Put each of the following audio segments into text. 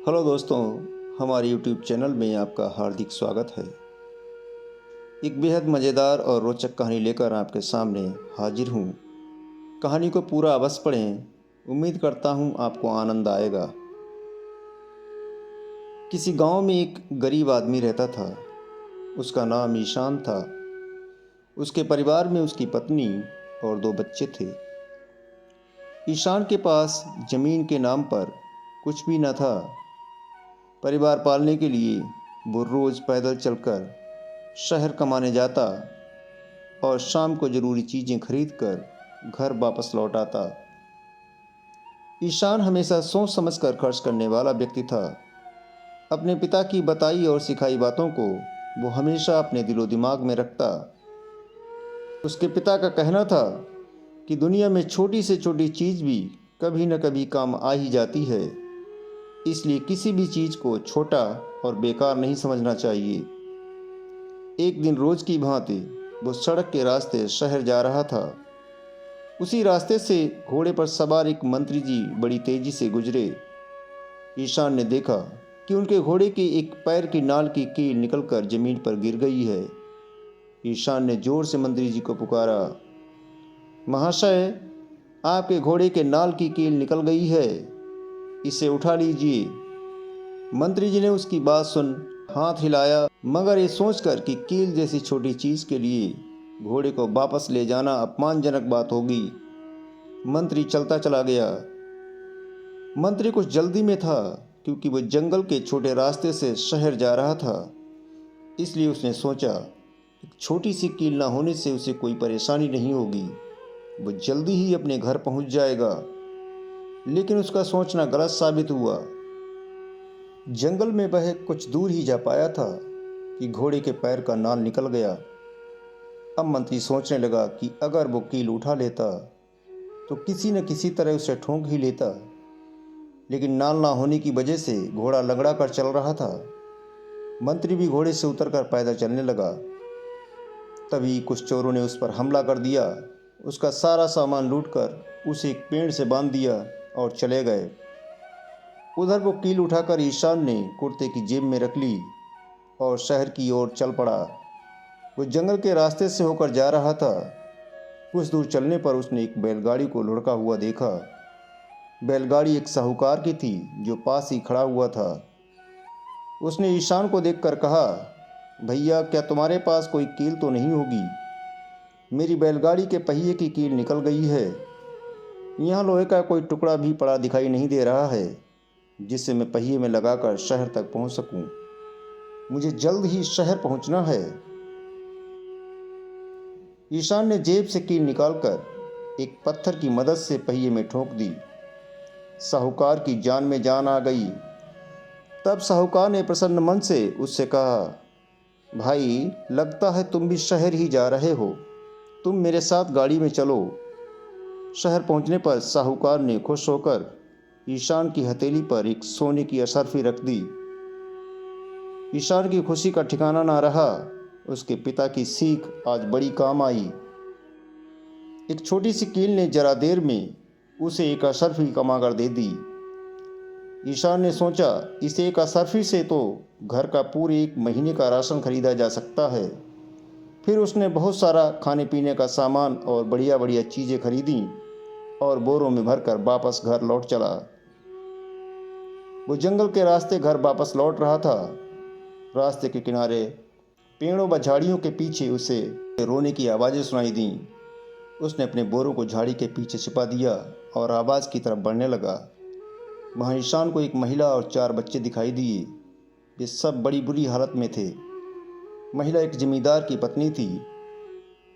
Hello दोस्तों, हमारे YouTube channel में आपका हार्दिक स्वागत है। एक बेहद मज़ेदार और रोचक कहानी लेकर आपके सामने हाजिर हूँ। कहानी को पूरा अवश्य पढ़ें। उम्मीद करता हूँ आपको आनंद आएगा। किसी गांव में एक गरीब आदमी रहता था। उसका नाम ईशान था। उसके परिवार में उसकी पत्नी और 2 बच्चे थे। ईशान के पास ज़मीन के नाम पर कुछ भी न था। परिवार पालने के लिए वो रोज़ पैदल चलकर शहर कमाने जाता और शाम को ज़रूरी चीज़ें खरीद कर घर वापस लौट आता। ईशान हमेशा सोच समझ कर खर्च करने वाला व्यक्ति था। अपने पिता की बताई और सिखाई बातों को वो हमेशा अपने दिलो दिमाग में रखता। उसके पिता का कहना था कि दुनिया में छोटी से छोटी चीज़ भी कभी न कभी काम आ ही जाती है, इसलिए किसी भी चीज़ को छोटा और बेकार नहीं समझना चाहिए। एक दिन रोज की भांति वो सड़क के रास्ते शहर जा रहा था। उसी रास्ते से घोड़े पर सवार एक मंत्री जी बड़ी तेजी से गुजरे। ईशान ने देखा कि उनके घोड़े के एक पैर की नाल की कील निकलकर जमीन पर गिर गई है। ईशान ने जोर से मंत्री जी को पुकारा, महाशय, आपके घोड़े के नाल की कील निकल गई है, इसे उठा लीजिए। मंत्री जी ने उसकी बात सुन हाथ हिलाया, मगर ये सोचकर कि कील जैसी छोटी चीज़ के लिए घोड़े को वापस ले जाना अपमानजनक बात होगी, मंत्री चलता चला गया। मंत्री कुछ जल्दी में था क्योंकि वह जंगल के छोटे रास्ते से शहर जा रहा था। इसलिए उसने सोचा एक छोटी सी कील ना होने से उसे कोई परेशानी नहीं होगी, वो जल्दी ही अपने घर पहुंच जाएगा। लेकिन उसका सोचना गलत साबित हुआ। जंगल में वह कुछ दूर ही जा पाया था कि घोड़े के पैर का नाल निकल गया। अब मंत्री सोचने लगा कि अगर वो कील उठा लेता तो किसी न किसी तरह उसे ठोंक ही लेता, लेकिन नाल ना होने की वजह से घोड़ा लंगड़ा कर चल रहा था। मंत्री भी घोड़े से उतरकर पैदल चलने लगा। तभी कुछ चोरों ने उस पर हमला कर दिया। उसका सारा सामान लूटकर उसे एक पेड़ से बांध दिया और चले गए। उधर वो कील उठाकर ईशान ने कुर्ते की जेब में रख ली और शहर की ओर चल पड़ा। वो जंगल के रास्ते से होकर जा रहा था। कुछ दूर चलने पर उसने एक बैलगाड़ी को लुढ़का हुआ देखा। बैलगाड़ी एक साहूकार की थी जो पास ही खड़ा हुआ था। उसने ईशान को देखकर कहा, भैया, क्या तुम्हारे पास कोई कील तो नहीं होगी? मेरी बैलगाड़ी के पहिए की कील निकल गई है। यहाँ लोहे का कोई टुकड़ा भी पड़ा दिखाई नहीं दे रहा है जिससे मैं पहिए में लगाकर शहर तक पहुँच सकूँ। मुझे जल्द ही शहर पहुँचना है। ईशान ने जेब से कील निकालकर एक पत्थर की मदद से पहिए में ठोक दी। साहूकार की जान में जान आ गई। तब साहूकार ने प्रसन्न मन से उससे कहा, भाई, लगता है तुम भी शहर ही जा रहे हो, तुम मेरे साथ गाड़ी में चलो। शहर पहुंचने पर साहूकार ने खुश होकर ईशान की हथेली पर एक सोने की अशर्फी रख दी। ईशान की खुशी का ठिकाना ना रहा। उसके पिता की सीख आज बड़ी काम आई। एक छोटी सी कील ने जरा देर में उसे एक अशर्फी कमाकर दे दी। ईशान ने सोचा, इस एक अशर्फी से तो घर का पूरे 1 महीने का राशन खरीदा जा सकता है। फिर उसने बहुत सारा खाने पीने का सामान और बढ़िया बढ़िया चीज़ें खरीदी और बोरों में भरकर वापस घर लौट चला। वो जंगल के रास्ते घर वापस लौट रहा था। रास्ते के किनारे पेड़ों व झाड़ियों के पीछे उसे रोने की आवाज़ें सुनाई दीं। उसने अपने बोरों को झाड़ी के पीछे छिपा दिया और आवाज़ की तरफ बढ़ने लगा। वहाँ ईशान को एक महिला और 4 बच्चे दिखाई दिए। वे सब बड़ी बुरी हालत में थे। महिला एक जमींदार की पत्नी थी।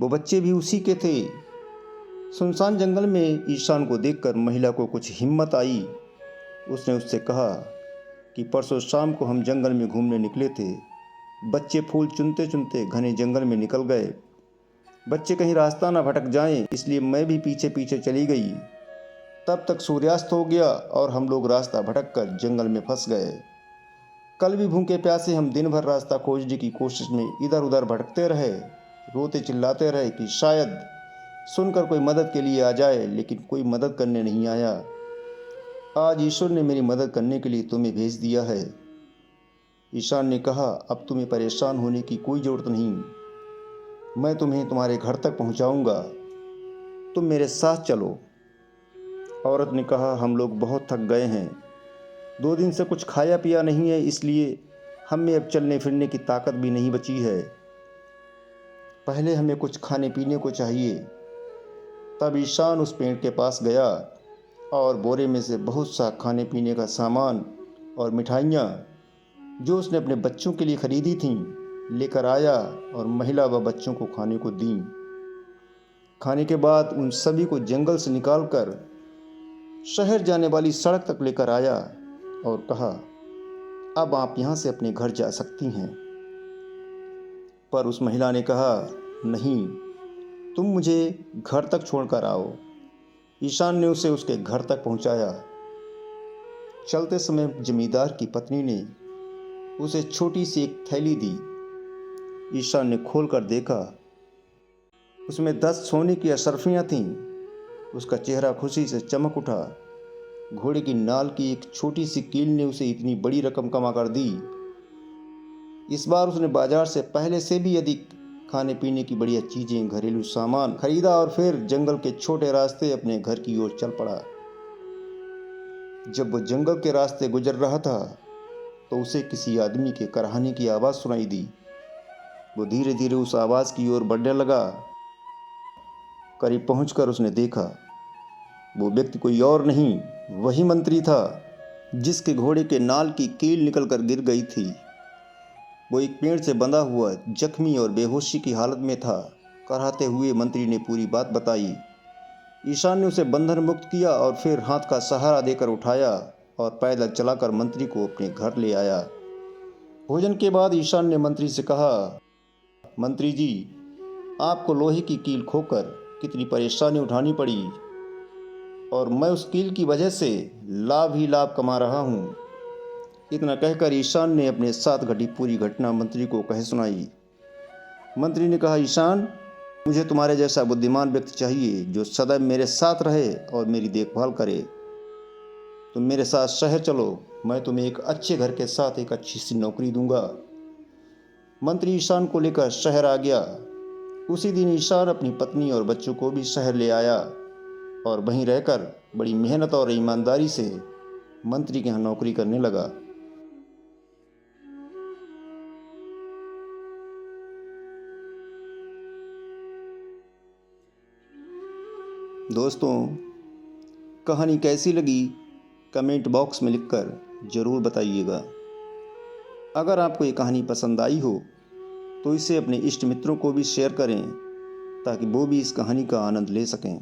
वो बच्चे भी उसी के थे। सुनसान जंगल में ईशान को देखकर महिला को कुछ हिम्मत आई। उसने उससे कहा कि परसों शाम को हम जंगल में घूमने निकले थे। बच्चे फूल चुनते चुनते घने जंगल में निकल गए। बच्चे कहीं रास्ता ना भटक जाएं, इसलिए मैं भी पीछे पीछे चली गई। तब तक सूर्यास्त हो गया और हम लोग रास्ता भटक कर जंगल में फंस गए। कल भी भूखे प्यासे हम दिन भर रास्ता खोजने की कोशिश में इधर उधर भटकते रहे, रोते चिल्लाते रहे कि शायद सुनकर कोई मदद के लिए आ जाए, लेकिन कोई मदद करने नहीं आया। आज ईश्वर ने मेरी मदद करने के लिए तुम्हें भेज दिया है। ईशान ने कहा, अब तुम्हें परेशान होने की कोई ज़रूरत नहीं। मैं तुम्हें तुम्हारे घर तक पहुंचाऊंगा। तुम मेरे साथ चलो। औरत ने कहा, हम लोग बहुत थक गए हैं। 2 दिन से कुछ खाया पिया नहीं है, इसलिए हम में अब चलने फिरने की ताकत भी नहीं बची है। पहले हमें कुछ खाने पीने को चाहिए। तब ईशान उस पेड़ के पास गया और बोरे में से बहुत सा खाने पीने का सामान और मिठाइयाँ जो उसने अपने बच्चों के लिए खरीदी थीं लेकर आया और महिला व बच्चों को खाने को दी। खाने के बाद उन सभी को जंगल से निकालकर शहर जाने वाली सड़क तक लेकर आया और कहा, अब आप यहाँ से अपने घर जा सकती हैं। पर उस महिला ने कहा, नहीं, तुम मुझे घर तक छोड़कर आओ। ईशान ने उसे उसके घर तक पहुँचाया। चलते समय जमींदार की पत्नी ने उसे छोटी सी एक थैली दी। ईशान ने खोलकर देखा, उसमें 10 सोने की अशर्फियाँ थीं। उसका चेहरा खुशी से चमक उठा। घोड़े की नाल की एक छोटी सी कील ने उसे इतनी बड़ी रकम कमा कर दी। इस बार उसने बाजार से पहले से भी अधिक खाने पीने की बढ़िया चीज़ें, घरेलू सामान खरीदा और फिर जंगल के छोटे रास्ते अपने घर की ओर चल पड़ा। जब वो जंगल के रास्ते गुजर रहा था तो उसे किसी आदमी के कराहने की आवाज़ सुनाई दी। वो धीरे धीरे उस आवाज़ की ओर बढ़ने लगा। करीब पहुंचकर उसने देखा, वो व्यक्ति कोई और नहीं, वही मंत्री था जिसके घोड़े के नाल की कील निकलकर गिर गई थी। वो एक पेड़ से बंधा हुआ, जख्मी और बेहोशी की हालत में था। कराहते हुए मंत्री ने पूरी बात बताई। ईशान ने उसे बंधन मुक्त किया और फिर हाथ का सहारा देकर उठाया और पैदल चलाकर मंत्री को अपने घर ले आया। भोजन के बाद ईशान ने मंत्री से कहा, मंत्री जी, आपको लोहे की कील खोकर कितनी परेशानी उठानी पड़ी और मैं उस कील की वजह से लाभ ही लाभ कमा रहा हूँ। इतना कहकर ईशान ने अपने साथ घटी पूरी घटना मंत्री को कह सुनाई। मंत्री ने कहा, ईशान, मुझे तुम्हारे जैसा बुद्धिमान व्यक्ति चाहिए जो सदैव मेरे साथ रहे और मेरी देखभाल करे। तुम मेरे साथ शहर चलो, मैं तुम्हें एक अच्छे घर के साथ एक अच्छी सी नौकरी दूंगा। मंत्री ईशान को लेकर शहर आ गया। उसी दिन ईशान अपनी पत्नी और बच्चों को भी शहर ले आया और वहीं रहकर बड़ी मेहनत और ईमानदारी से मंत्री के यहाँ नौकरी करने लगा। दोस्तों, कहानी कैसी लगी कमेंट बॉक्स में लिखकर ज़रूर बताइएगा। अगर आपको ये कहानी पसंद आई हो तो इसे अपने इष्ट मित्रों को भी शेयर करें ताकि वो भी इस कहानी का आनंद ले सकें।